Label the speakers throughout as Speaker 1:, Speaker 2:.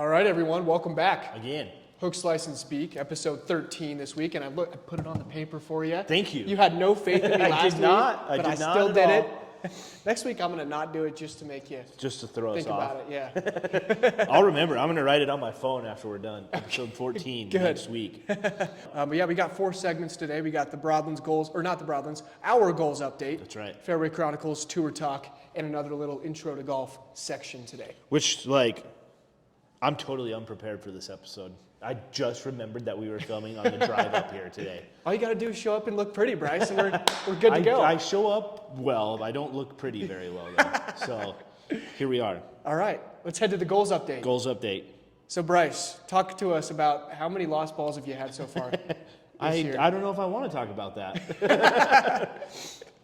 Speaker 1: All right, everyone, welcome back.
Speaker 2: Again.
Speaker 1: Hook, Slice, and Speak, episode 13 this week, and I put it on the paper for you.
Speaker 2: Thank you.
Speaker 1: You had no faith in me last week, but I still did it. Next week, I'm going to not do it just to make you
Speaker 2: just to throw us
Speaker 1: think
Speaker 2: off.
Speaker 1: about it, yeah.
Speaker 2: I'll remember. I'm going to write it on my phone after we're done. Episode 14 next week.
Speaker 1: But yeah, we got 4 segments today. We got the Broadlands goals, or not the Broadlands, our goals update.
Speaker 2: That's right.
Speaker 1: Fairway Chronicles, tour talk, and another little intro to golf section today.
Speaker 2: Which, I'm totally unprepared for this episode. I just remembered that we were filming on the drive up here today.
Speaker 1: All you got to do is show up and look pretty, Bryce, and we're good to go.
Speaker 2: I show up well. I don't look pretty very well, though. So here we are.
Speaker 1: All right, let's head to the goals update.
Speaker 2: Goals update.
Speaker 1: So, Bryce, talk to us about how many lost balls have you had so far this year?
Speaker 2: I don't know if I want to talk about that.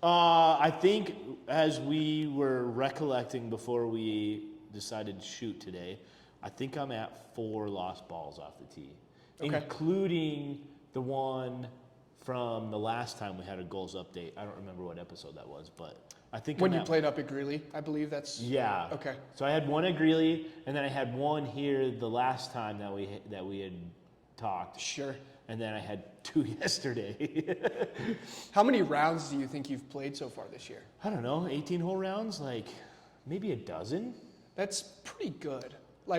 Speaker 2: I think as we were recollecting before we decided to shoot today, I think I'm at 4 lost balls off the tee, including the one from the last time we had a goals update. I don't remember what episode that was, but I think
Speaker 1: when you played up at Greeley, I believe that's okay.
Speaker 2: So I had one at Greeley, and then I had one here the last time that we had talked.
Speaker 1: Sure.
Speaker 2: And then I had 2 yesterday.
Speaker 1: How many rounds do you think you've played so far this year?
Speaker 2: I don't know, 18-hole rounds, maybe a dozen.
Speaker 1: That's pretty good.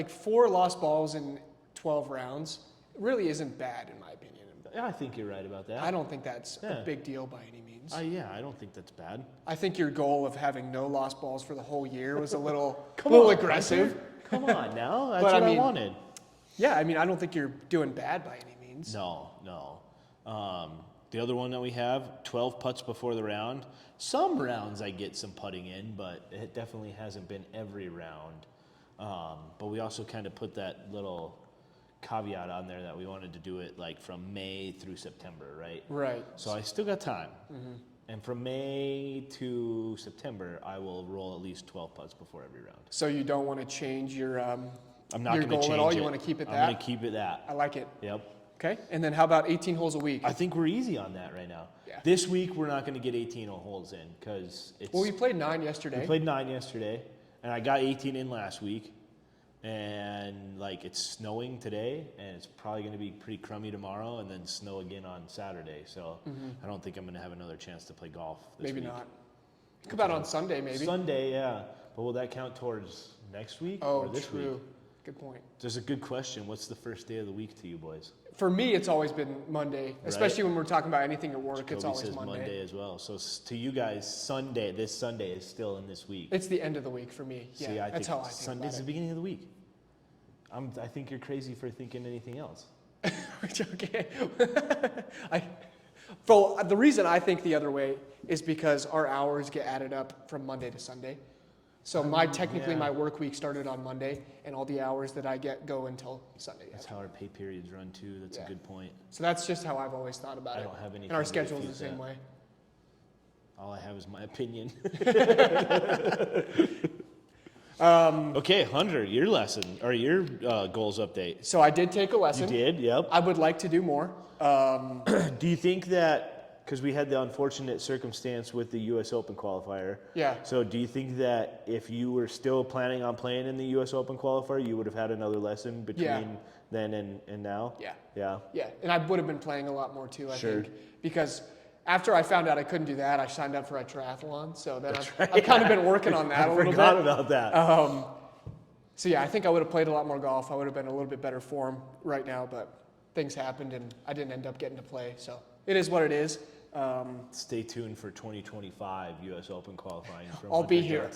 Speaker 1: 4 lost balls in 12 rounds really isn't bad, in my opinion.
Speaker 2: Yeah, I think you're right about that.
Speaker 1: I don't think that's a big deal by any means.
Speaker 2: I don't think that's bad.
Speaker 1: I think your goal of having no lost balls for the whole year was a little aggressive.
Speaker 2: Come on now, that's what I wanted.
Speaker 1: Yeah, I don't think you're doing bad by any means.
Speaker 2: No. The other one that we have, 12 putts before the round. Some rounds I get some putting in, but it definitely hasn't been every round. But we also kind of put that little caveat on there that we wanted to do it from May through September, right?
Speaker 1: Right.
Speaker 2: So I still got time.
Speaker 1: Mm-hmm.
Speaker 2: And from May to September, I will roll at least 12 putts before every round.
Speaker 1: So you don't want to change your
Speaker 2: I'm not
Speaker 1: your
Speaker 2: going to
Speaker 1: goal
Speaker 2: change
Speaker 1: at all?
Speaker 2: it.
Speaker 1: You want to keep it that?
Speaker 2: I'm going to keep it that.
Speaker 1: I like it.
Speaker 2: Yep.
Speaker 1: Okay. And then how about 18 holes a week?
Speaker 2: I think we're easy on that right now.
Speaker 1: Yeah.
Speaker 2: This week, we're not going to get 18 holes in because it's...
Speaker 1: Well, we played 9 yesterday.
Speaker 2: We played 9 yesterday, and I got 18 in last week. And it's snowing today, and it's probably going to be pretty crummy tomorrow, and then snow again on Saturday. So I don't think I'm going to have another chance to play golf this week.
Speaker 1: Maybe not. Come out on Sunday, maybe.
Speaker 2: Sunday, yeah. But will that count towards next week or this week?
Speaker 1: Good point.
Speaker 2: There's a good question. What's the first day of the week to you boys?
Speaker 1: For me, it's always been Monday, especially when we're talking about anything at work.
Speaker 2: Jacoby
Speaker 1: it's always
Speaker 2: says Monday as well. So to you guys, this Sunday is still in this week.
Speaker 1: It's the end of the week for me.
Speaker 2: See,
Speaker 1: yeah, that's how I think
Speaker 2: Sunday's the beginning of the week. I think you're crazy for thinking anything else.
Speaker 1: Okay. The reason I think the other way is because our hours get added up from Monday to Sunday. So my work week started on Monday, and all the hours that I get go until Sunday.
Speaker 2: That's how our pay periods run too. That's a good point.
Speaker 1: So that's just how I've always thought about it.
Speaker 2: I don't have anything.
Speaker 1: And our schedule is the same way.
Speaker 2: All I have is my opinion. Okay, Hunter, your lesson or your goals update.
Speaker 1: So I did take a lesson.
Speaker 2: You did, yep.
Speaker 1: I would like to do more.
Speaker 2: Do you think that, because we had the unfortunate circumstance with the U.S. Open qualifier.
Speaker 1: Yeah.
Speaker 2: So do you think that if you were still planning on playing in the U.S. Open qualifier, you would have had another lesson between then and now?
Speaker 1: Yeah.
Speaker 2: Yeah.
Speaker 1: Yeah, and I would have been playing a lot more too, I think. Because after I found out I couldn't do that, I signed up for a triathlon. So then I've kind of been working on that a little bit.
Speaker 2: I forgot about that.
Speaker 1: So yeah, I think I would have played a lot more golf. I would have been in a little bit better form right now, but things happened and I didn't end up getting to play. So it is what it is.
Speaker 2: Stay tuned for 2025 U.S. Open qualifying. From
Speaker 1: I'll be here.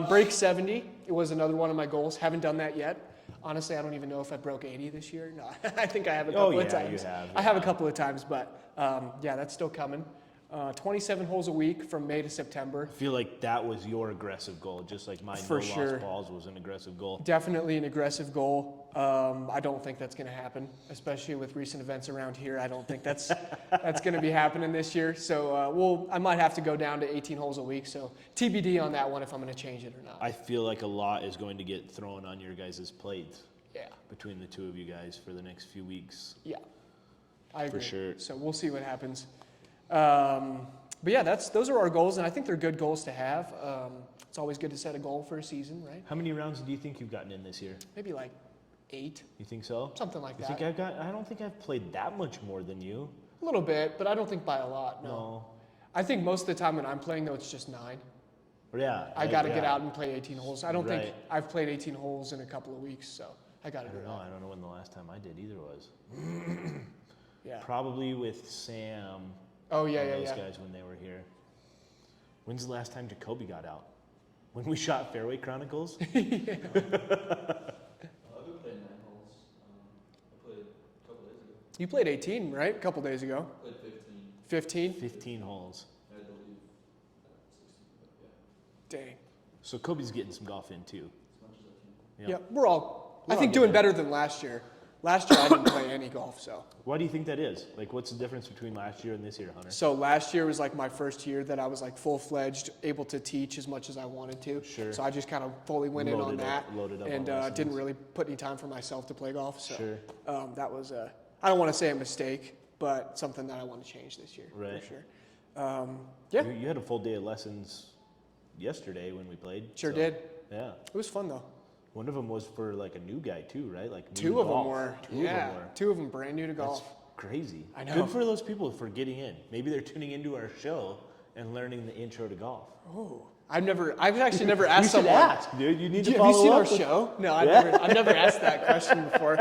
Speaker 1: Break 70. It was another one of my goals. Haven't done that yet. Honestly, I don't even know if I broke 80 this year. No, I think I have a couple of times.
Speaker 2: You have.
Speaker 1: I have a couple of times, but that's still coming. 27 holes a week from May to September.
Speaker 2: I feel like that was your aggressive goal, just like my lost balls was an aggressive goal.
Speaker 1: Definitely an aggressive goal. I don't think that's going to happen, especially with recent events around here. I don't think that's going to be happening this year. So I might have to go down to 18 holes a week. So TBD on that one if I'm going to change it or not.
Speaker 2: I feel like a lot is going to get thrown on your guys' plates.
Speaker 1: Yeah.
Speaker 2: Between the two of you guys for the next few weeks.
Speaker 1: Yeah, I agree.
Speaker 2: For sure.
Speaker 1: So we'll see what happens. But yeah, those are our goals, and I think they're good goals to have. it's always good to set a goal for a season, right?
Speaker 2: How many rounds do you think you've gotten in this year?
Speaker 1: Maybe like 8,
Speaker 2: You think so?
Speaker 1: something like
Speaker 2: You
Speaker 1: that.
Speaker 2: think I don't think I've played that much more than you.
Speaker 1: A little bit, but I don't think by a lot. No.
Speaker 2: No.
Speaker 1: I think most of the time when I'm playing, though, it's just 9.
Speaker 2: Or yeah.
Speaker 1: I got to get out and play 18 holes. I don't think
Speaker 2: Right.
Speaker 1: I've played 18 holes in a couple of weeks, so I got to
Speaker 2: I
Speaker 1: do
Speaker 2: don't know.
Speaker 1: that.
Speaker 2: I don't know when the last time I did either was.
Speaker 1: Yeah.
Speaker 2: Probably with Sam.
Speaker 1: Oh yeah,
Speaker 2: and
Speaker 1: yeah,
Speaker 2: those
Speaker 1: yeah.
Speaker 2: guys when they were here. When's the last time Jacoby got out? When we shot Fairway Chronicles?
Speaker 3: I've been playing 9 holes. I played a couple days ago.
Speaker 1: You played 18, right? A couple days ago.
Speaker 3: I played
Speaker 1: 15?
Speaker 3: 15.
Speaker 2: 15 holes.
Speaker 3: I had to leave at 16, but yeah,
Speaker 1: Dang.
Speaker 2: So Kobe's getting some golf in too.
Speaker 3: as much as I can.
Speaker 2: Yep.
Speaker 1: Yeah, we're all, I
Speaker 2: all
Speaker 1: think,
Speaker 2: getting
Speaker 1: doing
Speaker 2: there.
Speaker 1: better than last year. Last year I didn't play any golf, so.
Speaker 2: Why do you think that is? Like, what's the difference between last year and this year, Hunter?
Speaker 1: So last year was like my first year that I was like full-fledged, able to teach as much as I wanted to.
Speaker 2: Sure.
Speaker 1: So I just kind of fully went in on
Speaker 2: Loaded
Speaker 1: that.
Speaker 2: up- loaded up
Speaker 1: and
Speaker 2: on lessons.
Speaker 1: didn't really put any time for myself to play golf. So
Speaker 2: Sure.
Speaker 1: that was, I don't want to say a mistake, but something that I want to change this year.
Speaker 2: Right.
Speaker 1: For sure. Yeah,
Speaker 2: You had a full day of lessons yesterday when we played.
Speaker 1: sure
Speaker 2: so,
Speaker 1: did.
Speaker 2: Yeah.
Speaker 1: It was fun though.
Speaker 2: One of them was for like a new guy too, right? Like new
Speaker 1: 2
Speaker 2: to
Speaker 1: of them
Speaker 2: golf.
Speaker 1: were.
Speaker 2: 2
Speaker 1: yeah,
Speaker 2: of them were.
Speaker 1: 2 of them brand new to golf.
Speaker 2: That's crazy.
Speaker 1: I know.
Speaker 2: Good for those people for getting in. Maybe they're tuning into our show and learning the intro to golf.
Speaker 1: Oh, I've actually never asked
Speaker 2: You should
Speaker 1: someone.
Speaker 2: ask, dude. You need to
Speaker 1: Have
Speaker 2: follow
Speaker 1: you seen
Speaker 2: up
Speaker 1: our
Speaker 2: with-
Speaker 1: show? No,
Speaker 2: Yeah.
Speaker 1: I've never asked that question before.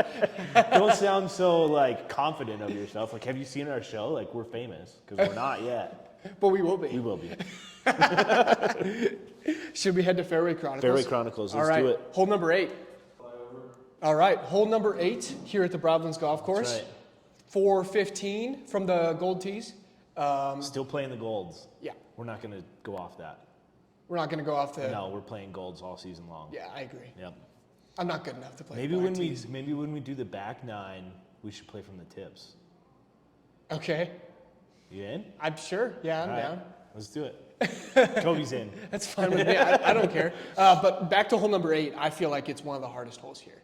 Speaker 2: Don't sound so like confident of yourself. Like, have you seen our show? Like, we're famous because we're not yet.
Speaker 1: But we will be.
Speaker 2: We will be.
Speaker 1: Should we head to Fairway Chronicles?
Speaker 2: Fairway Chronicles. Let's
Speaker 1: All right.
Speaker 2: do it.
Speaker 1: Hole number 8. All right. Hole number 8 here at the Broadlands Golf Course.
Speaker 2: That's right.
Speaker 1: 415 from the gold tees.
Speaker 2: Still playing the golds.
Speaker 1: Yeah.
Speaker 2: We're not going to go off that.
Speaker 1: We're not going to go off the.
Speaker 2: No, we're playing golds all season long.
Speaker 1: Yeah, I agree.
Speaker 2: Yep.
Speaker 1: I'm not good enough to play.
Speaker 2: Maybe
Speaker 1: black
Speaker 2: when
Speaker 1: tees.
Speaker 2: we do the back 9, we should play from the tips.
Speaker 1: Okay.
Speaker 2: You in?
Speaker 1: I'm sure. Yeah, I'm
Speaker 2: All right.
Speaker 1: down.
Speaker 2: Let's do it. Kobe's in.
Speaker 1: That's fine with me. I don't care. But back to hole number 8, I feel like it's one of the hardest holes here.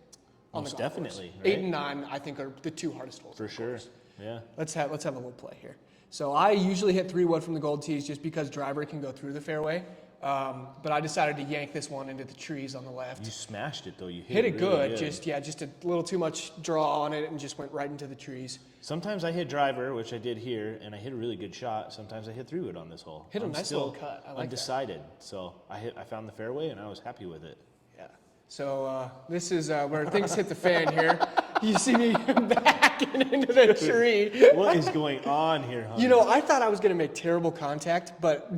Speaker 1: On
Speaker 2: Most
Speaker 1: the golf course.
Speaker 2: definitely,
Speaker 1: 8
Speaker 2: right?
Speaker 1: and 9, I think, are the 2 hardest holes.
Speaker 2: For
Speaker 1: on the
Speaker 2: sure.
Speaker 1: course.
Speaker 2: Yeah.
Speaker 1: Let's have a little play here. So I usually hit 3-wood from the gold tees just because driver can go through the fairway. But I decided to yank this one into the trees on the left.
Speaker 2: You smashed it though. You
Speaker 1: Hit it
Speaker 2: really
Speaker 1: good, just a little too much draw on it and just went right into the trees.
Speaker 2: Sometimes I hit driver, which I did here, and I hit a really good shot. Sometimes I hit 3-wood on this hole.
Speaker 1: Hit a
Speaker 2: I'm
Speaker 1: nice
Speaker 2: still
Speaker 1: little cut. I like that.
Speaker 2: undecided. So I found the fairway and I was happy with it.
Speaker 1: Yeah. So this is where things hit the fan here. You see me backing into the tree.
Speaker 2: What is going on here, Hunter?
Speaker 1: You know, I thought I was going to make terrible contact, but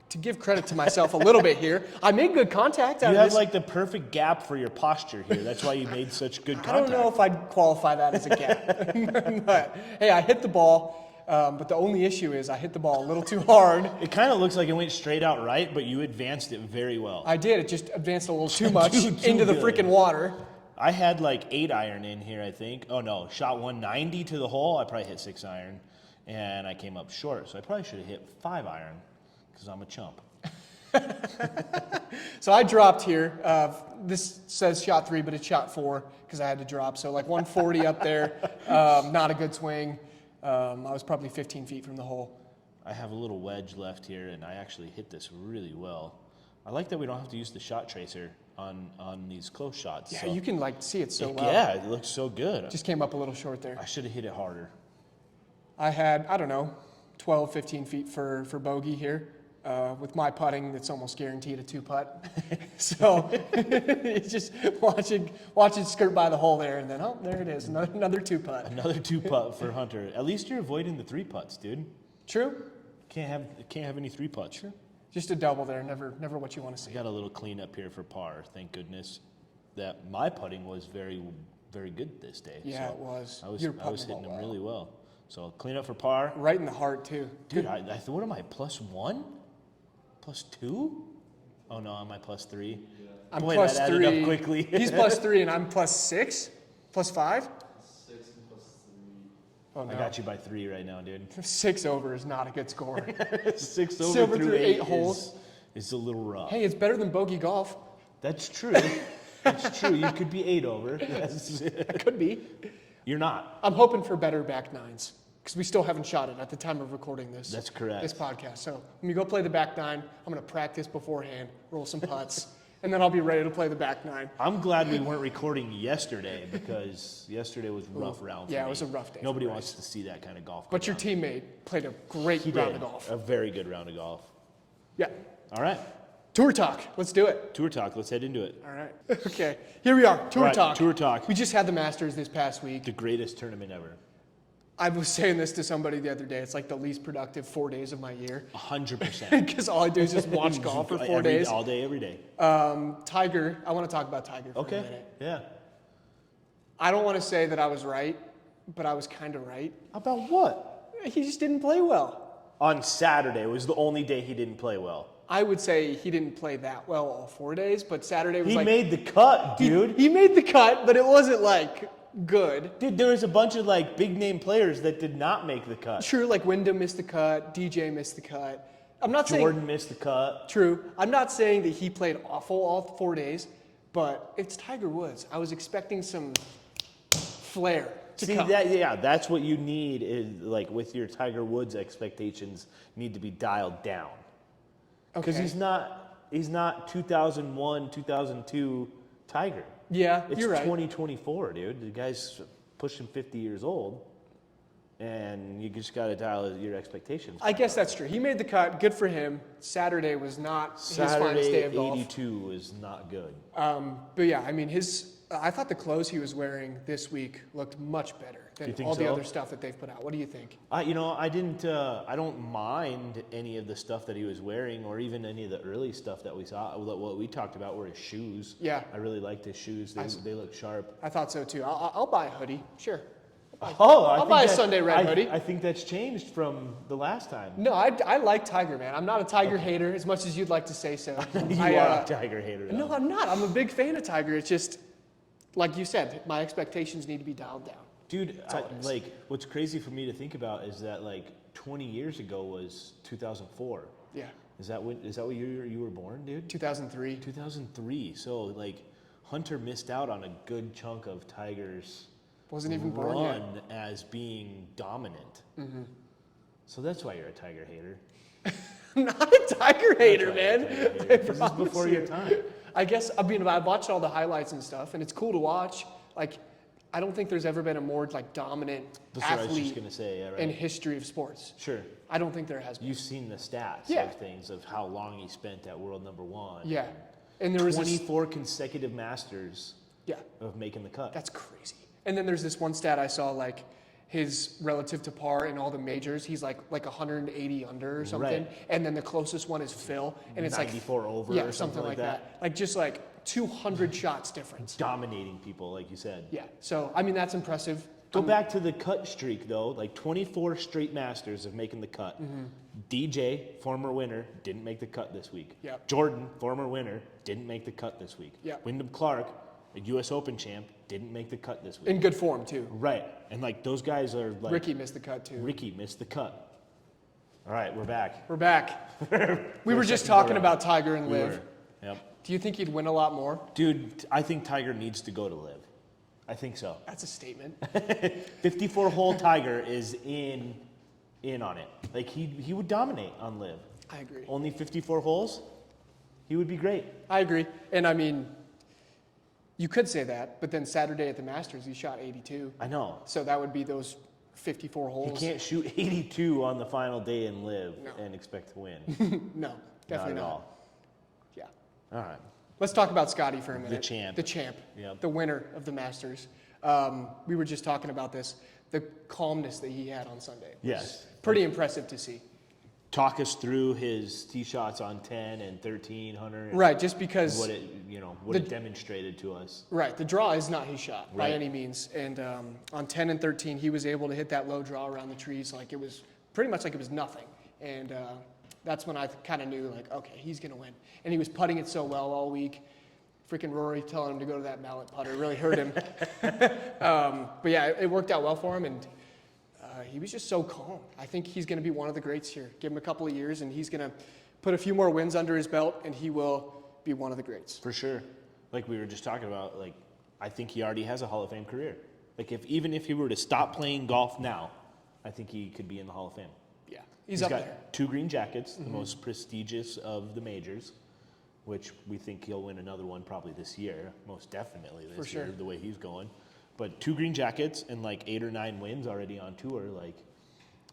Speaker 1: to give credit to myself a little bit here, I made good contact.
Speaker 2: you have like the perfect gap for your posture here. That's why you made such good
Speaker 1: I
Speaker 2: contact.
Speaker 1: don't know if I'd qualify that as a gap. But hey, I hit the ball, but the only issue is I hit the ball a little too hard.
Speaker 2: It kind of looks like it went straight out right, but you advanced it very well.
Speaker 1: I did. It just advanced a little too much
Speaker 2: Too
Speaker 1: into the
Speaker 2: good.
Speaker 1: freaking water.
Speaker 2: I had like 8 iron in here, I think. Oh no, shot 190 to the hole. I probably hit 6 iron, and I came up short. So I probably should have hit 5 iron because I'm a chump.
Speaker 1: So I dropped here. This says shot 3, but it's shot 4 because I had to drop. So like 140 up there, not a good swing. I was probably 15 feet from the hole.
Speaker 2: I have a little wedge left here, and I actually hit this really well. I like that we don't have to use the shot tracer on these close shots.
Speaker 1: Yeah,
Speaker 2: so
Speaker 1: you can like see it so well.
Speaker 2: Yeah, it looks so good.
Speaker 1: Just came up a little short there.
Speaker 2: I should have hit it harder.
Speaker 1: I had, I don't know, 12, 15 feet for bogey here. With my putting, it's almost guaranteed a 2-putt. So it's just watch it skirt by the hole there, and then, oh, there it is, another 2-putt.
Speaker 2: Another 2-putt for Hunter. At least you're avoiding the 3-putts, dude.
Speaker 1: True?
Speaker 2: Can't have any 3-putts.
Speaker 1: True. Just a double there, never what you want to
Speaker 2: I
Speaker 1: see.
Speaker 2: got a little cleanup here for par. Thank goodness that my putting was very, very good this day.
Speaker 1: Yeah,
Speaker 2: So
Speaker 1: it was.
Speaker 2: I was
Speaker 1: You were putting
Speaker 2: hitting
Speaker 1: the
Speaker 2: them
Speaker 1: ball
Speaker 2: really well. So clean up for par.
Speaker 1: Right in the heart, too.
Speaker 2: Dude, what am I, +1? +2? Oh no, am I +3?
Speaker 1: I'm
Speaker 2: Boy,
Speaker 1: plus
Speaker 2: that
Speaker 1: 3.
Speaker 2: added up quickly.
Speaker 1: He's +3, and I'm +6? +5?
Speaker 3: 6 and plus 3.
Speaker 1: Oh, no.
Speaker 2: I got you by 3 right now, dude.
Speaker 1: 6 over is not a good score.
Speaker 2: 6 over
Speaker 1: Silver
Speaker 2: through
Speaker 1: through
Speaker 2: 8
Speaker 1: holes.
Speaker 2: is a little rough.
Speaker 1: Hey, it's better than bogey golf.
Speaker 2: That's true. That's true. You could be 8 over.
Speaker 1: It could be.
Speaker 2: You're not.
Speaker 1: I'm hoping for better back nines because we still haven't shot it at the time of recording this.
Speaker 2: That's correct.
Speaker 1: This podcast. So when we go play the back nine, I'm going to practice beforehand, roll some putts, and then I'll be ready to play the back nine.
Speaker 2: I'm glad we weren't recording yesterday because yesterday was a rough round for me.
Speaker 1: Yeah, it was a rough day.
Speaker 2: Nobody
Speaker 1: for
Speaker 2: wants to see that kind of golf.
Speaker 1: But your teammate played a great
Speaker 2: He
Speaker 1: round
Speaker 2: did
Speaker 1: of golf.
Speaker 2: a very good round of golf.
Speaker 1: Yeah.
Speaker 2: All right,
Speaker 1: Tour talk. Let's do it.
Speaker 2: tour talk. Let's head into it.
Speaker 1: All right. Okay. Here we are. Tour
Speaker 2: All right,
Speaker 1: talk.
Speaker 2: tour talk.
Speaker 1: We just had the Masters this past week.
Speaker 2: The greatest tournament ever.
Speaker 1: I was saying this to somebody the other day. It's like the least productive 4 days of my year
Speaker 2: 100%.
Speaker 1: because all I do is just watch golf for 4 days.
Speaker 2: All day, every day.
Speaker 1: Tiger. I want to talk about Tiger for a
Speaker 2: Okay.
Speaker 1: minute.
Speaker 2: Yeah.
Speaker 1: I don't want to say that I was right, but I was kind of right.
Speaker 2: About what?
Speaker 1: He just didn't play well.
Speaker 2: On Saturday was the only day he didn't play well.
Speaker 1: I would say he didn't play that well all 4 days, but Saturday was
Speaker 2: He
Speaker 1: like
Speaker 2: made the cut, dude.
Speaker 1: He made the cut, but it wasn't like good.
Speaker 2: Dude, there was a bunch of like big name players that did not make the cut.
Speaker 1: True, like Wyndham missed the cut, DJ missed the cut. I'm not
Speaker 2: Jordan
Speaker 1: saying
Speaker 2: missed the cut.
Speaker 1: true. I'm not saying that he played awful all 4 days, but it's Tiger Woods. I was expecting some flair to
Speaker 2: See
Speaker 1: come.
Speaker 2: that's what you need is like with your Tiger Woods expectations need to be dialed down. Because
Speaker 1: Okay.
Speaker 2: he's not 2001, 2002 Tiger.
Speaker 1: Yeah,
Speaker 2: It's
Speaker 1: you're right.
Speaker 2: 2024, dude. The guy's pushing 50 years old, and you just got to dial your expectations.
Speaker 1: I guess that's true. He made the cut. Good for him. Saturday was not his finest day
Speaker 2: Saturday
Speaker 1: of golf.
Speaker 2: 82 is not good.
Speaker 1: But yeah, I mean, I thought the clothes he was wearing this week looked much better than
Speaker 2: You think
Speaker 1: all the
Speaker 2: so?
Speaker 1: other stuff that they've put out. What do you think?
Speaker 2: I don't mind any of the stuff that he was wearing, or even any of the early stuff that we saw. What we talked about were his shoes.
Speaker 1: Yeah.
Speaker 2: I really liked his shoes. They look sharp.
Speaker 1: I thought so too. I'll buy a hoodie. Sure.
Speaker 2: Oh,
Speaker 1: I'll buy a Sunday red hoodie.
Speaker 2: I think that's changed from the last time.
Speaker 1: No, I like Tiger, man. I'm not a Tiger hater as much as you'd like to say so.
Speaker 2: You are a Tiger hater.
Speaker 1: No,
Speaker 2: though.
Speaker 1: I'm not. I'm a big fan of Tiger. It's just, like you said, my expectations need to be dialed down.
Speaker 2: Dude,
Speaker 1: all it is.
Speaker 2: like what's crazy for me to think about is that like 20 years ago was 2004.
Speaker 1: Yeah.
Speaker 2: Is that what year you were born, dude?
Speaker 1: 2003.
Speaker 2: 2003. So like Hunter missed out on a good chunk of Tiger's
Speaker 1: Wasn't even born yet.
Speaker 2: run as being dominant.
Speaker 1: Mm-hmm.
Speaker 2: So that's why you're a Tiger hater.
Speaker 1: I'm not a Tiger hater,
Speaker 2: That's why you're
Speaker 1: man.
Speaker 2: a Tiger hater.
Speaker 1: I
Speaker 2: This is
Speaker 1: promise
Speaker 2: before
Speaker 1: you.
Speaker 2: your time.
Speaker 1: I guess, I mean, I watched all the highlights and stuff, and it's cool to watch. Like, I don't think there's ever been a more like dominant
Speaker 2: That's what I was just
Speaker 1: athlete
Speaker 2: gonna say. Yeah, right.
Speaker 1: in history of sports.
Speaker 2: Sure.
Speaker 1: I don't think there has been.
Speaker 2: You've seen the stats
Speaker 1: Yeah.
Speaker 2: of things of how long he spent at world number one.
Speaker 1: Yeah. And there was this,
Speaker 2: 24 consecutive Masters
Speaker 1: yeah,
Speaker 2: of making the cut.
Speaker 1: that's crazy. And then there's this one stat I saw, like his relative to par in all the majors, he's like 180 under or something.
Speaker 2: Right.
Speaker 1: And then the closest one is Phil, and it's
Speaker 2: 94 over
Speaker 1: yeah,
Speaker 2: or something like that.
Speaker 1: Like just like 200 shots difference.
Speaker 2: Dominating people, like you said.
Speaker 1: Yeah. So I mean that's impressive.
Speaker 2: Go back to the cut streak, though. Like 24 straight Masters of making the cut. DJ, former winner, didn't make the cut this week.
Speaker 1: Yep.
Speaker 2: Jordan, former winner, didn't make the cut this week.
Speaker 1: Yep.
Speaker 2: Wyndham Clark, a U.S. Open champ, didn't make the cut this week.
Speaker 1: In good form too.
Speaker 2: Right. And like those guys are like.
Speaker 1: Ricky missed the cut too.
Speaker 2: Ricky missed the cut. All right, we're back.
Speaker 1: We're back. We were just
Speaker 2: second go
Speaker 1: talking
Speaker 2: round.
Speaker 1: about Tiger and
Speaker 2: We
Speaker 1: Liv.
Speaker 2: were. Yep.
Speaker 1: Do you think he'd win a lot more?
Speaker 2: Dude, I think Tiger needs to go to Live. I think so.
Speaker 1: That's a statement.
Speaker 2: 54 hole Tiger is in on it. Like he would dominate on Live.
Speaker 1: I agree.
Speaker 2: Only 54 holes, he would be great.
Speaker 1: I agree. And I mean, you could say that, but then Saturday at the Masters, he shot 82.
Speaker 2: I know.
Speaker 1: So that would be those 54
Speaker 2: You
Speaker 1: holes.
Speaker 2: can't shoot 82 on the final day in Live
Speaker 1: No.
Speaker 2: and expect to win.
Speaker 1: No, definitely
Speaker 2: not. At
Speaker 1: not.
Speaker 2: all.
Speaker 1: Yeah.
Speaker 2: All right.
Speaker 1: Let's talk about Scotty for a minute.
Speaker 2: champ.
Speaker 1: The champ.
Speaker 2: Yep.
Speaker 1: The winner of the Masters. We were just talking about this. The calmness that he had on Sunday. was
Speaker 2: Yes.
Speaker 1: Pretty impressive to see.
Speaker 2: Talk us through his tee shots on 10 and 13, Hunter. and
Speaker 1: Right, just because.
Speaker 2: What it demonstrated to us.
Speaker 1: Right, the draw is not his shot by
Speaker 2: Right.
Speaker 1: any means. And on 10 and 13, he was able to hit that low draw around the trees like it was pretty much like it was nothing. And that's when I kind of knew, like, okay, he's going to win. And he was putting it so well all week. Freaking Rory telling him to go to that mallet putter really hurt him. But yeah, it worked out well for him. And he was just so calm. I think he's going to be one of the greats here. Give him a couple of years, and he's going to put a few more wins under his belt, and he will be one of the greats.
Speaker 2: For sure. Like we were just talking about, like I think he already has a Hall of Fame career. Like even if he were to stop playing golf now, I think he could be in the Hall of Fame.
Speaker 1: Yeah, he's up
Speaker 2: got
Speaker 1: there.
Speaker 2: 2 green jackets, the most prestigious of the majors, which we think he'll win another one probably this year, most definitely this
Speaker 1: For
Speaker 2: year,
Speaker 1: sure.
Speaker 2: the way he's going. But 2 green jackets and like 8 or 9 wins already on tour, like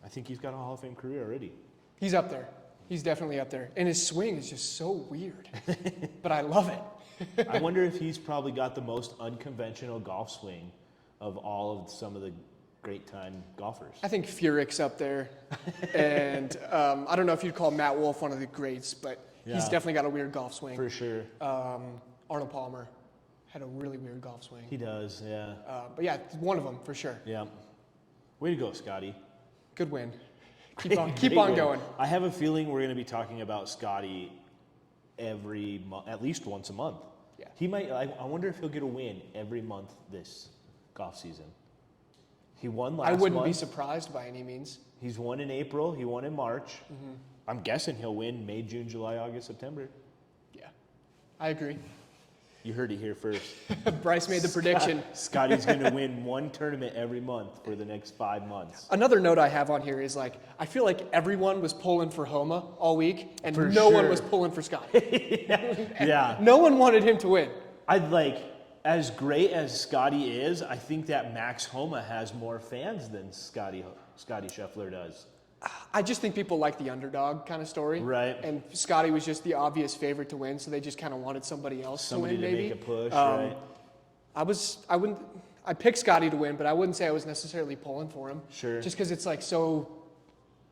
Speaker 2: I think he's got a Hall of Fame career already.
Speaker 1: He's up there. He's definitely up there. And his swing is just so weird. But I love it.
Speaker 2: I wonder if he's probably got the most unconventional golf swing of all of some of the great time golfers.
Speaker 1: I think Furyk's up there. And I don't know if you'd call Matt Wolff one of the greats, but he's
Speaker 2: Yeah.
Speaker 1: definitely got a weird golf swing.
Speaker 2: For sure.
Speaker 1: Arnold Palmer had a really weird golf swing.
Speaker 2: He does, yeah.
Speaker 1: But yeah, one of them for sure.
Speaker 2: Yeah. Way to go, Scotty.
Speaker 1: Good win. Keep on
Speaker 2: Great win.
Speaker 1: going.
Speaker 2: I have a feeling we're going to be talking about Scotty every month, at least once a month.
Speaker 1: Yeah.
Speaker 2: He might. I wonder if he'll get a win every month this golf season. He won last
Speaker 1: I
Speaker 2: month.
Speaker 1: wouldn't be surprised by any means.
Speaker 2: He's won in April. He won in March. I'm guessing he'll win May, June, July, August, September.
Speaker 1: Yeah, I agree.
Speaker 2: You heard it here first.
Speaker 1: Bryce made the prediction.
Speaker 2: Scotty's going to win one tournament every month for the next 5 months.
Speaker 1: Another note I have on here is like, I feel like everyone was pulling for Homa all week, and
Speaker 2: For
Speaker 1: no one
Speaker 2: sure.
Speaker 1: was pulling for Scotty.
Speaker 2: Yeah.
Speaker 1: No one wanted him to win.
Speaker 2: I'd like, as great as Scotty is, I think that Max Homa has more fans than Scotty Scheffler does.
Speaker 1: I just think people like the underdog kind of story.
Speaker 2: Right.
Speaker 1: And Scotty was just the obvious favorite to win, so they just kind of wanted somebody else
Speaker 2: Somebody
Speaker 1: to
Speaker 2: to
Speaker 1: win, maybe.
Speaker 2: make a push, right?
Speaker 1: I picked Scotty to win, but I wouldn't say I was necessarily pulling for him.
Speaker 2: Sure.
Speaker 1: Just because it's like so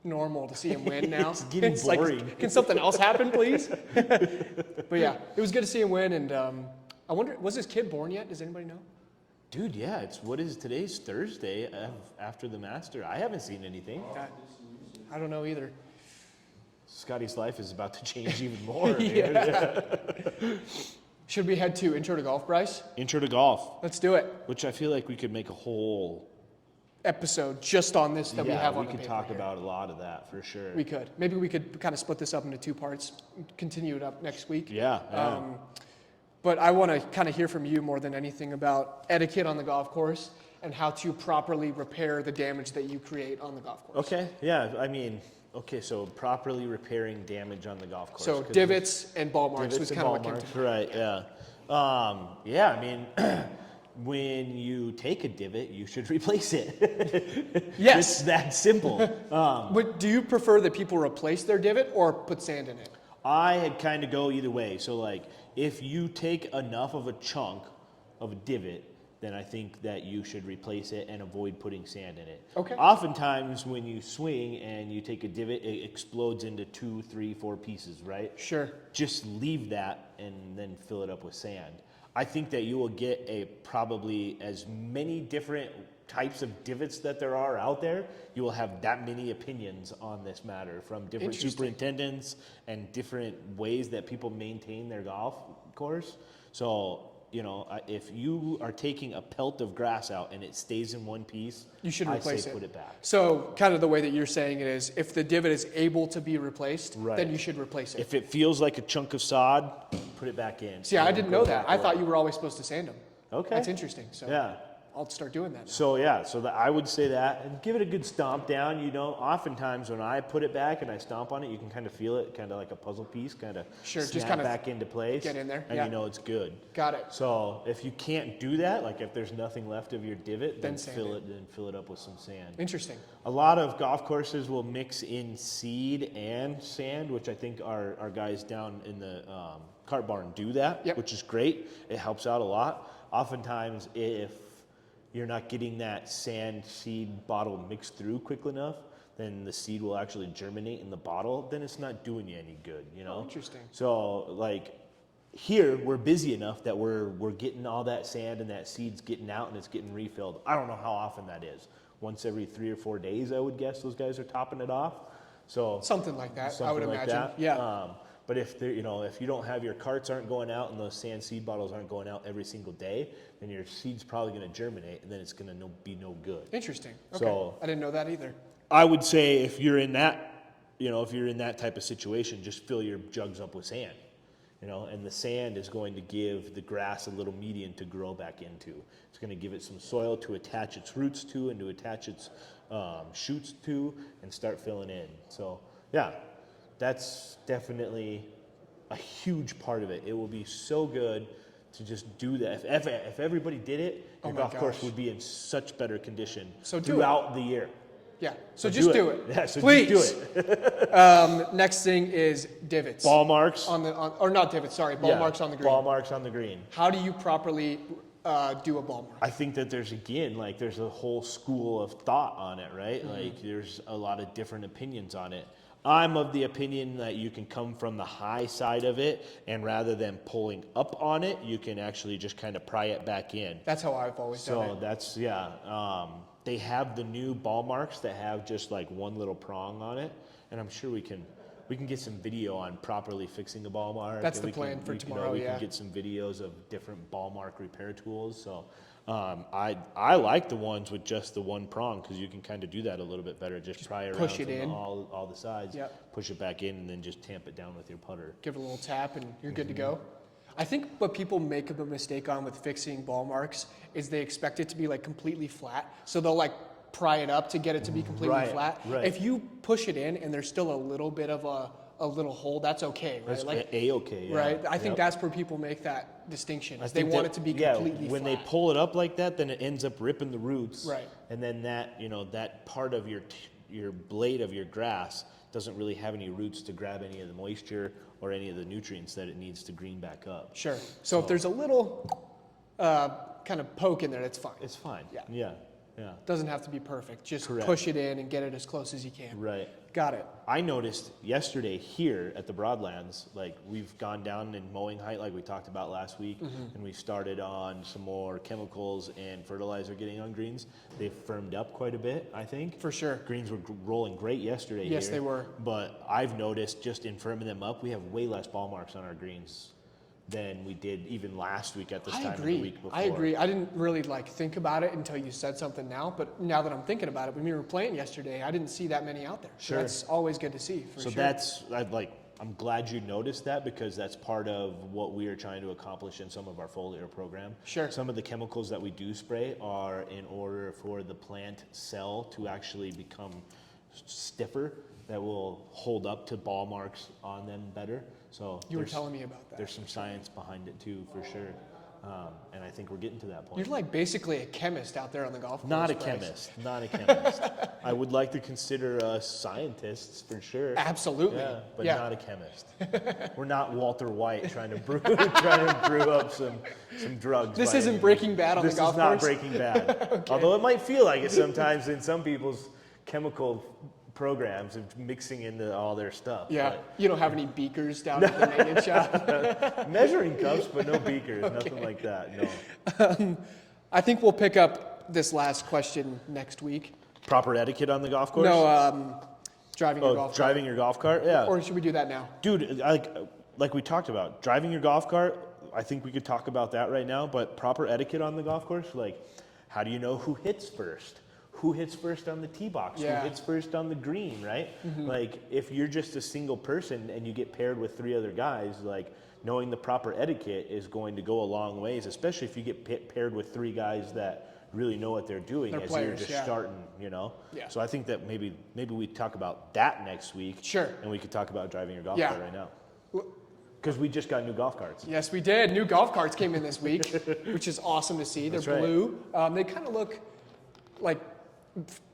Speaker 1: normal to see him win now.
Speaker 2: It's getting
Speaker 1: like,
Speaker 2: boring.
Speaker 1: can something else happen, please? But yeah, it was good to see him win, and I wonder, was his kid born yet? Does anybody know?
Speaker 2: Dude, yeah, today's Thursday after the Master. I haven't seen anything.
Speaker 1: I don't know either.
Speaker 2: Scotty's life is about to change even more.
Speaker 1: Yeah. Should we head to Intro to Golf, Bryce?
Speaker 2: Intro to golf,
Speaker 1: Let's do it.
Speaker 2: which I feel like we could make a whole.
Speaker 1: Episode just on this that we have on
Speaker 2: we
Speaker 1: the
Speaker 2: could
Speaker 1: paper
Speaker 2: talk
Speaker 1: here.
Speaker 2: about a lot of that for sure.
Speaker 1: We could. Maybe we could kind of split this up into 2 parts, continue it up next week.
Speaker 2: Yeah.
Speaker 1: But I want to kind of hear from you more than anything about etiquette on the golf course and how to properly repair the damage that you create on the golf course.
Speaker 2: Okay. Yeah. I mean, okay. So properly repairing damage on the golf course.
Speaker 1: So
Speaker 2: 'cause
Speaker 1: divots and ball marks
Speaker 2: divots
Speaker 1: was
Speaker 2: and
Speaker 1: kind of
Speaker 2: ball
Speaker 1: what came to
Speaker 2: marks, right? Yeah. Yeah. I mean, when you take a divot, you should replace it.
Speaker 1: Yes.
Speaker 2: It's that simple.
Speaker 1: But do you prefer that people replace their divot or put sand in it?
Speaker 2: I kind of go either way. So like, if you take enough of a chunk of a divot, then I think that you should replace it and avoid putting sand in it.
Speaker 1: Okay.
Speaker 2: Oftentimes when you swing and you take a divot, it explodes into 2, 3, 4 pieces, right?
Speaker 1: Sure.
Speaker 2: Just leave that and then fill it up with sand. I think that you will get probably as many different types of divots that there are out there. You will have that many opinions on this matter from different
Speaker 1: Interesting.
Speaker 2: superintendents and different ways that people maintain their golf course. So, if you are taking a pelt of grass out and it stays in one piece,
Speaker 1: You should
Speaker 2: I
Speaker 1: replace
Speaker 2: say
Speaker 1: it.
Speaker 2: put it back.
Speaker 1: So kind of the way that you're saying it is, if the divot is able to be replaced,
Speaker 2: Right.
Speaker 1: then you should replace it.
Speaker 2: If it feels like a chunk of sod, put it back in.
Speaker 1: See, I
Speaker 2: And
Speaker 1: didn't
Speaker 2: go
Speaker 1: know that.
Speaker 2: back
Speaker 1: I
Speaker 2: away.
Speaker 1: thought you were always supposed to sand them.
Speaker 2: Okay.
Speaker 1: That's interesting. So
Speaker 2: Yeah.
Speaker 1: I'll start doing that now.
Speaker 2: So yeah, I would say that, and give it a good stomp down. Oftentimes when I put it back and I stomp on it, you can kind of feel it, kind of like a puzzle piece, kind of
Speaker 1: Sure, just
Speaker 2: snap
Speaker 1: kind of
Speaker 2: back into place.
Speaker 1: get in there,
Speaker 2: and
Speaker 1: yeah.
Speaker 2: you know it's good.
Speaker 1: Got it.
Speaker 2: So if you can't do that, like if there's nothing left of your divot,
Speaker 1: Then
Speaker 2: then
Speaker 1: sand
Speaker 2: fill
Speaker 1: it.
Speaker 2: it, then fill it up with some sand.
Speaker 1: Interesting.
Speaker 2: A lot of golf courses will mix in seed and sand, which I think our guys down in the cart barn do that,
Speaker 1: Yep.
Speaker 2: which is great. It helps out a lot. Oftentimes, if you're not getting that sand seed bottle mixed through quick enough, then the seed will actually germinate in the bottle. Then it's not doing you any good,
Speaker 1: Interesting.
Speaker 2: So like here, we're busy enough that we're getting all that sand and that seed's getting out and it's getting refilled. I don't know how often that is. Once every 3 or 4 days, I would guess those guys are topping it off. So
Speaker 1: Something like that, I would
Speaker 2: something like
Speaker 1: imagine.
Speaker 2: that.
Speaker 1: Yeah.
Speaker 2: But if if you don't have your carts aren't going out and those sand seed bottles aren't going out every single day, then your seed's probably going to germinate and then it's going to be no good.
Speaker 1: Interesting. Okay.
Speaker 2: So-
Speaker 1: I didn't know that either.
Speaker 2: I would say if you're in that, if you're in that type of situation, just fill your jugs up with sand. and the sand is going to give the grass a little median to grow back into. It's going to give it some soil to attach its roots to and to attach its shoots to and start filling in. So yeah, that's definitely a huge part of it. It will be so good to just do that. If everybody did it, your golf course would be in such better condition throughout the year.
Speaker 1: Yeah, so just do it.
Speaker 2: Yeah, so
Speaker 1: please.
Speaker 2: Just do it.
Speaker 1: Next thing is divots.
Speaker 2: Ball marks.
Speaker 1: Or not divots, sorry, ball marks on the green.
Speaker 2: Ball marks on the green.
Speaker 1: How do you properly do a ball mark?
Speaker 2: I think that there's a whole school of thought on it, right? Like there's a lot of different opinions on it. I'm of the opinion that you can come from the high side of it, and rather than pulling up on it, you can actually just kind of pry it back in.
Speaker 1: That's how I've always done it.
Speaker 2: So that's, they have the new ball marks that have just like one little prong on it, and I'm sure we can get some video on properly fixing the ball mark.
Speaker 1: That's the plan for tomorrow,
Speaker 2: We can get some videos of different ball mark repair tools. So I like the ones with just the one prong because you can kind of do that a little bit better. Just pry around
Speaker 1: push it
Speaker 2: from
Speaker 1: in.
Speaker 2: all the sides,
Speaker 1: Yep.
Speaker 2: push it back in, and then just tamp it down with your putter.
Speaker 1: Give it a little tap and you're good to go. I think what people make a mistake on with fixing ball marks is they expect it to be like completely flat. So they'll like pry it up to get it to be completely flat.
Speaker 2: Right.
Speaker 1: If you push it in and there's still a little bit of a little hole, that's okay, right?
Speaker 2: That's
Speaker 1: like
Speaker 2: A-okay, yeah.
Speaker 1: Right. I think that's where people make that distinction. Is they want it to be
Speaker 2: yeah,
Speaker 1: completely
Speaker 2: when
Speaker 1: flat.
Speaker 2: they pull it up like that, then it ends up ripping the roots.
Speaker 1: Right.
Speaker 2: And then that, that part of your blade of your grass doesn't really have any roots to grab any of the moisture or any of the nutrients that it needs to green back up.
Speaker 1: Sure. So if there's a little kind of poke in there, that's fine.
Speaker 2: It's fine.
Speaker 1: Yeah.
Speaker 2: Yeah.
Speaker 1: Doesn't have to be perfect. Just
Speaker 2: Correct.
Speaker 1: push it in and get it as close as you can.
Speaker 2: Right.
Speaker 1: Got it.
Speaker 2: I noticed yesterday here at the Broadlands, like we've gone down in mowing height like we talked about last week, and we started on some more chemicals and fertilizer getting on greens. They've firmed up quite a bit, I think.
Speaker 1: For sure.
Speaker 2: Greens were rolling great yesterday
Speaker 1: Yes,
Speaker 2: here,
Speaker 1: they were.
Speaker 2: But I've noticed just in firming them up, we have way less ball marks on our greens than we did even last week at this time of the week before.
Speaker 1: I agree. I didn't really think about it until you said something now, but now that I'm thinking about it, when we were playing yesterday, I didn't see that many out there. So that's always good to see, for sure.
Speaker 2: I'm glad you noticed that because that's part of what we are trying to accomplish in some of our foliar program.
Speaker 1: Sure.
Speaker 2: Some of the chemicals that we do spray are in order for the plant cell to actually become stiffer, that will hold up to ball marks on them better. So
Speaker 1: You were telling me about that.
Speaker 2: There's some science behind it too, for sure. And I think we're getting to that point.
Speaker 1: You're like basically a chemist out there on the golf course.
Speaker 2: Not a
Speaker 1: Bryce.
Speaker 2: chemist. I would like to consider us scientists for sure.
Speaker 1: Absolutely.
Speaker 2: Yeah, but not a chemist. We're not Walter White trying to brew up some drugs.
Speaker 1: This
Speaker 2: by
Speaker 1: isn't
Speaker 2: any
Speaker 1: Breaking
Speaker 2: means.
Speaker 1: Bad on the golf course?
Speaker 2: This is not Breaking Bad. Although it might feel like it sometimes in some people's chemical programs of mixing into all their stuff.
Speaker 1: Yeah. You don't have any beakers down at the native shop?
Speaker 2: But measuring cups, but no beakers, nothing like that, no.
Speaker 1: I think we'll pick up this last question next week.
Speaker 2: Proper etiquette on the golf course?
Speaker 1: No, driving your golf cart.
Speaker 2: Driving your golf cart? Yeah.
Speaker 1: Or should we do that now?
Speaker 2: Dude, like we talked about, driving your golf cart, I think we could talk about that right now, but proper etiquette on the golf course, like how do you know who hits first? Who hits first on the tee box?
Speaker 1: Yeah.
Speaker 2: Who hits first on the green, right? Like if you're just a single person and you get paired with 3 other guys, like knowing the proper etiquette is going to go a long ways, especially if you get paired with 3 guys that really know what they're doing
Speaker 1: They're
Speaker 2: as
Speaker 1: players,
Speaker 2: you're just starting,
Speaker 1: Yeah.
Speaker 2: So I think that maybe we talk about that next week.
Speaker 1: Sure.
Speaker 2: And we could talk about driving your golf
Speaker 1: Yeah.
Speaker 2: cart right now. Because we just got new golf carts.
Speaker 1: Yes, we did. New golf carts came in this week, which is awesome to see. They're
Speaker 2: That's right.
Speaker 1: blue. They kind of look like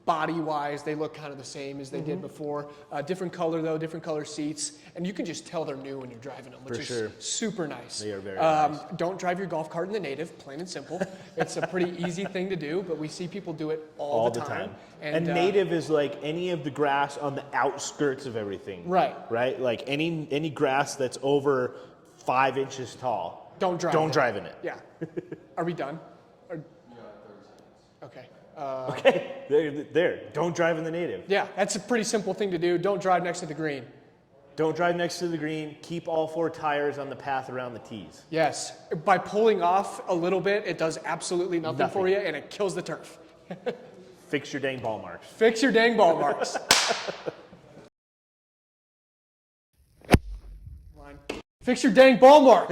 Speaker 1: body-wise, they look kind of the same as they did before. Different color though, different color seats, and you can just tell they're new when you're driving them, which
Speaker 2: For
Speaker 1: is
Speaker 2: sure.
Speaker 1: super nice.
Speaker 2: They are very nice.
Speaker 1: Don't drive your golf cart in the native, plain and simple. It's a pretty easy thing to do, but we see people do it all the time.
Speaker 2: And native is like any of the grass on the outskirts of everything.
Speaker 1: Right.
Speaker 2: Right? Like any grass that's over 5 inches tall.
Speaker 1: Don't drive
Speaker 2: in it.
Speaker 1: Yeah. Are we done?
Speaker 3: You got 30 seconds.
Speaker 1: Okay.
Speaker 2: Okay. There. Don't drive in the native.
Speaker 1: Yeah, that's a pretty simple thing to do. Don't drive next to the green.
Speaker 2: Don't drive next to the green. Keep all 4 tires on the path around the tees.
Speaker 1: Yes. By pulling off a little bit, it does absolutely nothing for
Speaker 2: Nothing.
Speaker 1: you, and it kills the turf.
Speaker 2: Fix your dang ball marks.
Speaker 1: Fix your dang ball marks. Fix your dang ball mark.